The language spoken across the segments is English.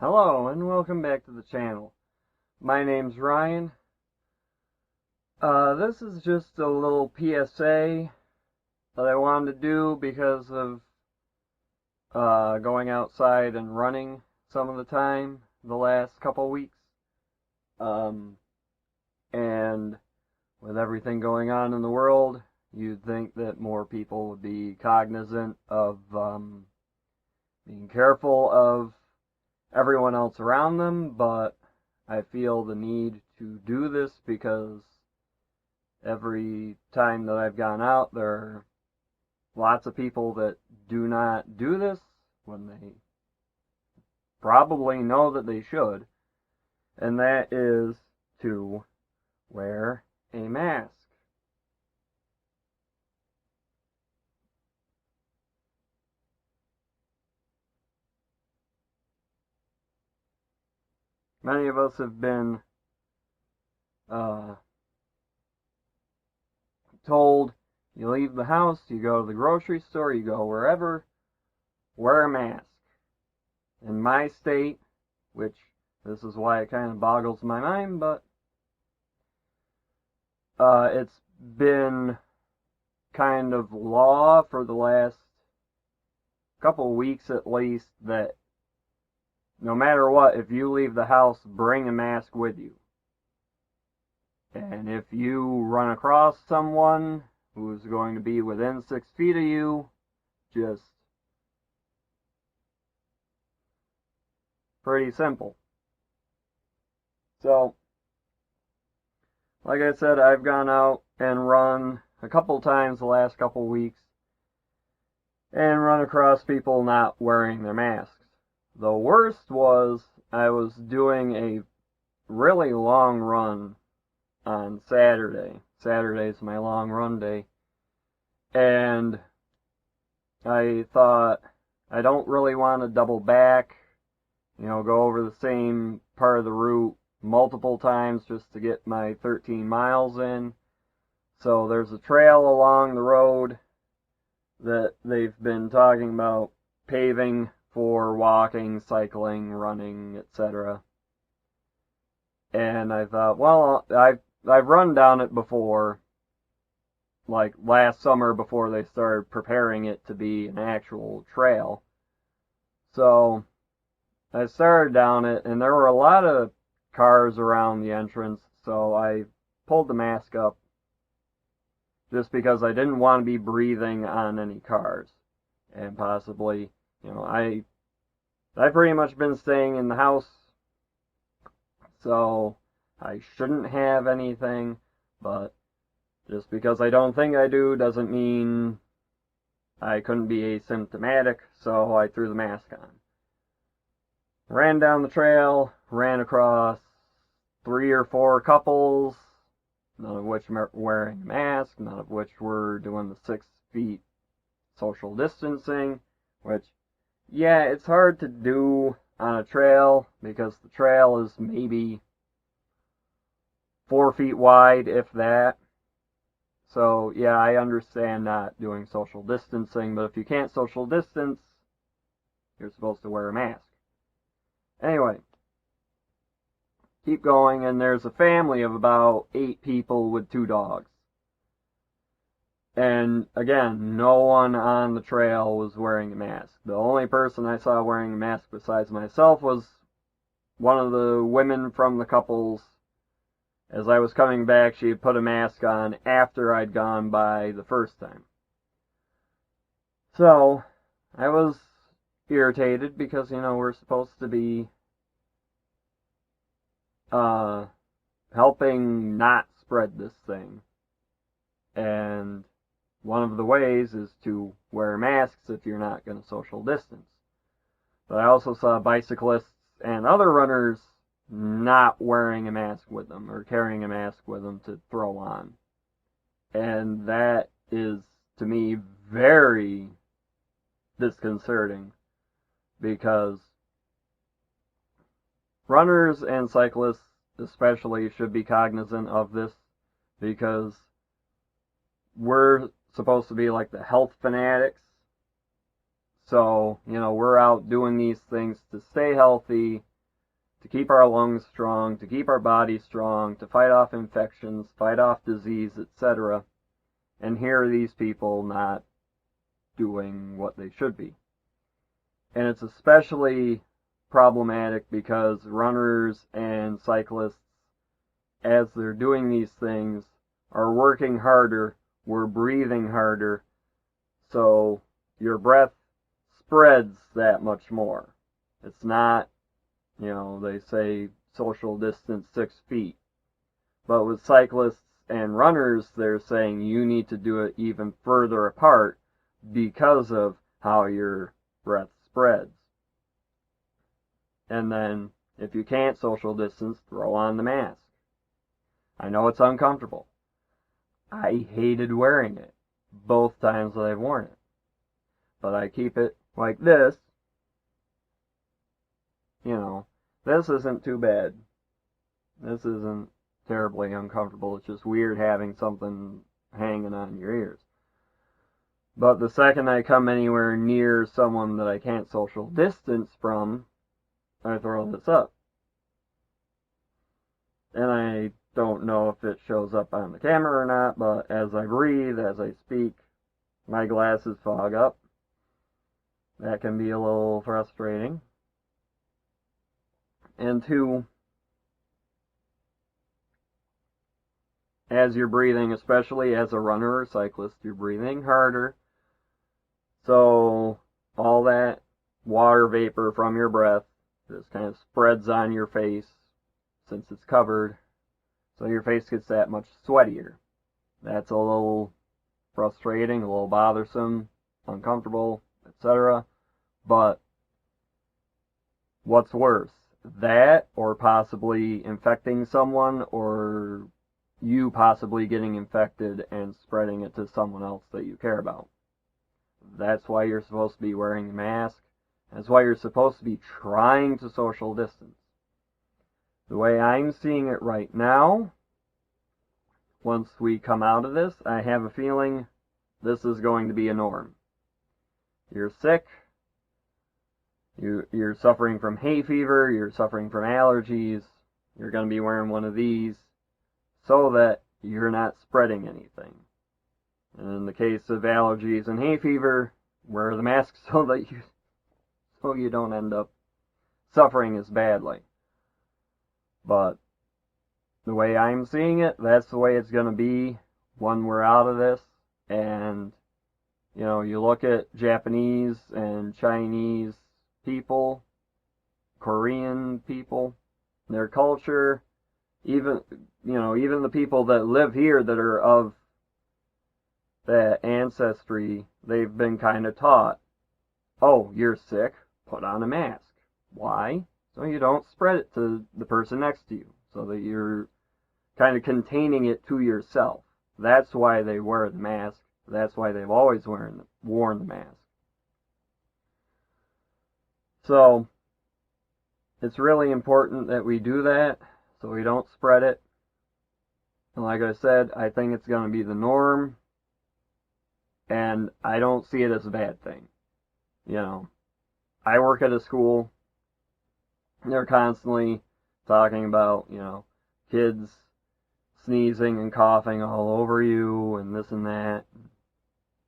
Hello and welcome back to the channel. My name's Ryan. This is just a little PSA that I wanted to do because of going outside and running some of the time the last couple weeks. And with everything going on in the world, you'd think that more people would be cognizant of being careful of everyone else around them, but I feel the need to do this because every time that I've gone out, there are lots of people that do not do this when they probably know that they should, and that is to wear a mask. Many of us have been told, you leave the house, you go to the grocery store, you go wherever, wear a mask. In my state, which this is why it kind of boggles my mind, but it's been kind of law for the last couple weeks at least that no matter what, if you leave the house, bring a mask with you. And if you run across someone who's going to be within 6 feet of you, just pretty simple. So, like I said, I've gone out and run a couple times the last couple weeks and run across people not wearing their masks. The worst was I was doing a really long run on Saturday. Saturday's my long run day. And I thought, I don't really want to double back, go over the same part of the route multiple times just to get my 13 miles in. So there's a trail along the road that they've been talking about paving for walking, cycling, running, etc. And I thought, well, I've run down it before, like last summer before they started preparing it to be an actual trail. So I started down it, and there were a lot of cars around the entrance, so I pulled the mask up just because I didn't want to be breathing on any cars. And possibly, I've pretty much been staying in the house, so I shouldn't have anything, but just because I don't think I do doesn't mean I couldn't be asymptomatic, so I threw the mask on. Ran down the trail, ran across 3 or 4 couples, none of which were wearing a mask, none of which were doing the 6 feet social distancing, which, yeah, it's hard to do on a trail because the trail is maybe 4 feet wide, if that. So, yeah, I understand not doing social distancing, but if you can't social distance, you're supposed to wear a mask. Anyway, keep going, and there's a family of about 8 people with 2 dogs. And again, no one on the trail was wearing a mask. The only person I saw wearing a mask besides myself was one of the women from the couples. As I was coming back, she had put a mask on after I'd gone by the first time. So, I was irritated because, we're supposed to be helping not spread this thing. And one of the ways is to wear masks if you're not going to social distance. But I also saw bicyclists and other runners not wearing a mask with them or carrying a mask with them to throw on. And that is, to me, very disconcerting because runners and cyclists especially should be cognizant of this because we're supposed to be like the health fanatics. So, we're out doing these things to stay healthy to keep our lungs strong, to keep our body strong, to fight off infections, fight off disease, etc. And here are these people not doing what they should be. And it's especially problematic because runners and cyclists, as they're doing these things, are working harder, we're breathing harder, so your breath spreads that much more. It's not, they say social distance 6 feet. But with cyclists and runners, they're saying you need to do it even further apart because of how your breath spreads. And then, if you can't social distance, throw on the mask. I know it's uncomfortable. I hated wearing it both times that I've worn it. But I keep it like this. This isn't too bad. This isn't terribly uncomfortable. It's just weird having something hanging on your ears. But the second I come anywhere near someone that I can't social distance from, I throw this up. And I don't know if it shows up on the camera or not, but as I breathe, as I speak, my glasses fog up. That can be a little frustrating. And two, as you're breathing, especially as a runner or cyclist, you're breathing harder. So all that water vapor from your breath just kind of spreads on your face since it's covered. So your face gets that much sweatier. That's a little frustrating, a little bothersome, uncomfortable, etc. But what's worse? That, or possibly infecting someone, or you possibly getting infected and spreading it to someone else that you care about. That's why you're supposed to be wearing a mask. That's why you're supposed to be trying to social distance. The way I'm seeing it right now, once we come out of this, I have a feeling this is going to be a norm. You're sick. You're suffering from hay fever, you're suffering from allergies, you're going to be wearing one of these so that you're not spreading anything. And in the case of allergies and hay fever, wear the mask so you don't end up suffering as badly. But the way I'm seeing it, that's the way it's going to be when we're out of this. And you look at Japanese and Chinese people, Korean people, their culture, even the people that live here that are of that ancestry, they've been kind of taught, oh, you're sick, put on a mask. Why? So you don't spread it to the person next to you, so that you're kind of containing it to yourself. That's why they wear the mask. That's why they've always worn the mask. So, it's really important that we do that so we don't spread it. And like I said, I think it's going to be the norm. And I don't see it as a bad thing. I work at a school. They're constantly talking about, kids sneezing and coughing all over you and this and that.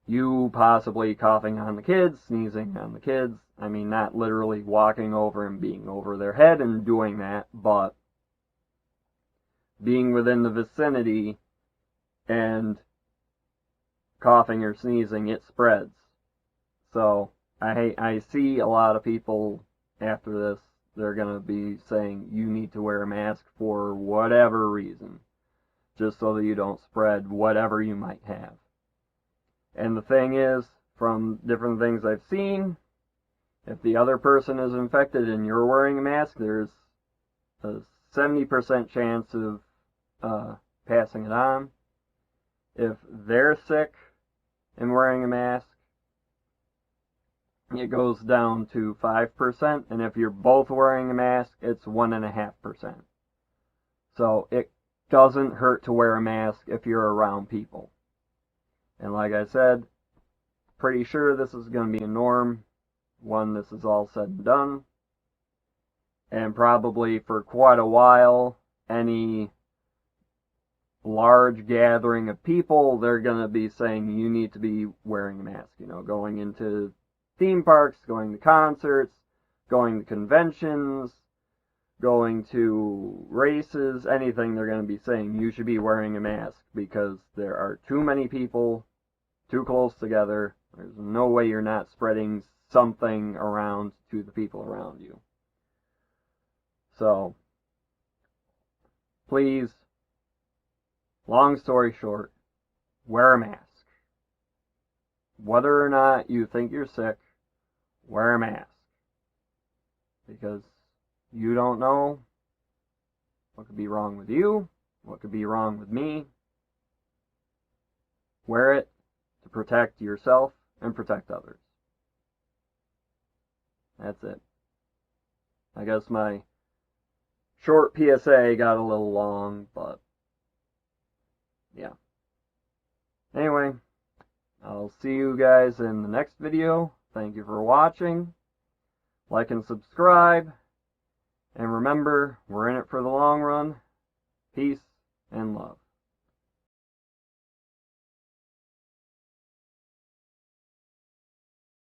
You possibly coughing on the kids, sneezing on the kids. I mean, not literally walking over and being over their head and doing that, but being within the vicinity and coughing or sneezing, it spreads. So I see a lot of people after this, they're going to be saying you need to wear a mask for whatever reason, just so that you don't spread whatever you might have. And the thing is, from different things I've seen, if the other person is infected and you're wearing a mask, there's a 70% chance of passing it on. If they're sick and wearing a mask, it goes down to 5%, and if you're both wearing a mask, it's 1.5%. So it doesn't hurt to wear a mask if you're around people. And like I said, pretty sure this is going to be a norm when this is all said and done. And probably for quite a while, any large gathering of people, they're going to be saying you need to be wearing a mask. You know, going into theme parks, going to concerts, going to conventions, going to races, anything, they're going to be saying you should be wearing a mask because there are too many people too close together. There's no way you're not spreading something around to the people around you. So, please, long story short, wear a mask. Whether or not you think you're sick, wear a mask. Because you don't know what could be wrong with you, what could be wrong with me. Wear it to protect yourself and protect others. That's it. I guess my short PSA got a little long, but yeah. Anyway, I'll see you guys in the next video. Thank you for watching. Like and subscribe. And remember, we're in it for the long run. Peace and love.